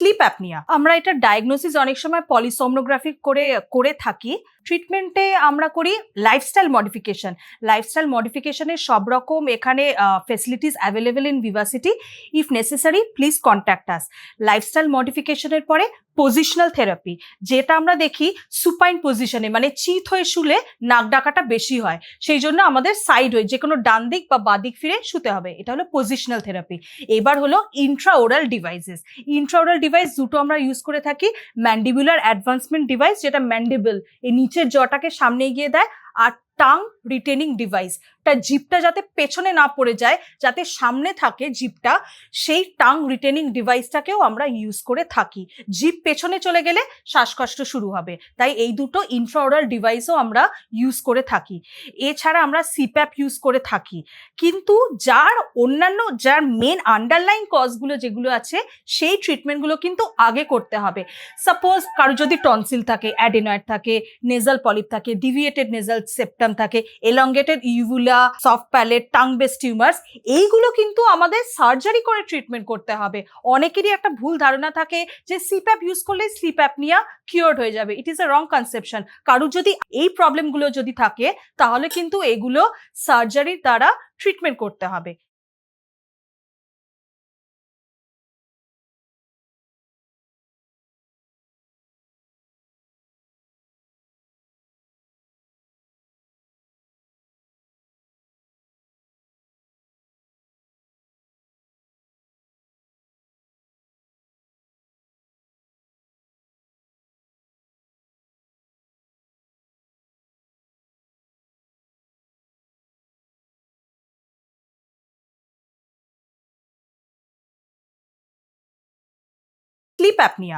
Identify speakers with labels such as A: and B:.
A: Slip apnea, আমরা এটা diagnosis অনেক সময় পলিসোমনোগ্রাফি করে থাকি। ট্রিটমেন্টে আমরা করি লাইফস্টাইল মডিফিকেশন। লাইফস্টাইল মডিফিকেশনের সব রকম এখানে facilities available in Vivacity. If necessary please contact us. Lifestyle মডিফিকেশনের পরে পজিশনাল থেরাপি, যেটা আমরা দেখি সুপাইন পজিশনে, মানে চিত হয়ে শুলে নাক ডাকাটা বেশি হয়, সেই জন্য আমাদের সাইড হয়ে যে কোনো ডান দিক বা বাঁ দিক ফিরে শুতে হবে, এটা হলো পজিশনাল থেরাপি। এবার হলো ইন্ট্রাওরাল ডিভাইসেস। ইন্ট্রাওরাল ডিভাইস দুটো আমরা ইউজ করে থাকি। ম্যান্ডিবুলার অ্যাডভান্সমেন্ট ডিভাইস, যেটা ম্যান্ডিবল এই নিচের জটাকে সামনে এগিয়ে দেয়, আর টাং রিটেনিং ডিভাইস, জিভটা যাতে পেছনে না পড়ে যায়, যাতে সামনে থাকে জিভটা, সেই টাং রিটেনিং ডিভাইসটাকেও আমরা ইউজ করে থাকি। জিভ পেছনে চলে গেলে শ্বাসকষ্ট শুরু হবে, তাই এই দুটো ইন্ট্রাওরাল ডিভাইসও আমরা ইউজ করে থাকি। এছাড়া আমরা সিপ্যাপ ইউজ করে থাকি। কিন্তু যার মেন আন্ডারলাইন কজগুলো যেগুলো আছে, সেই ট্রিটমেন্টগুলো কিন্তু আগে করতে হবে। সাপোজ কারো যদি টনসিল থাকে, অ্যাডেনয়েড থাকে, নেজাল পলিপ থাকে, ডিভিয়েটেড নেজাল সেপ্টাম থাকে, elongated uvula, soft palate, tongue base tumours, এইগুলো কিন্তু আমাদের সার্জারি করে ট্রিটমেন্ট করতে হবে। অনেকেরই একটা ভুল ধারণা থাকে যে সিপ্যাপ ইউজ করলে স্লিপ অ্যাপনিয়া কিওরড হয়ে যাবে। It is a wrong conception. কারো যদি এই প্রবলেমগুলো যদি থাকে, তাহলে কিন্তু এগুলো সার্জারির দ্বারা ট্রিটমেন্ট করতে হবে। Slip apnea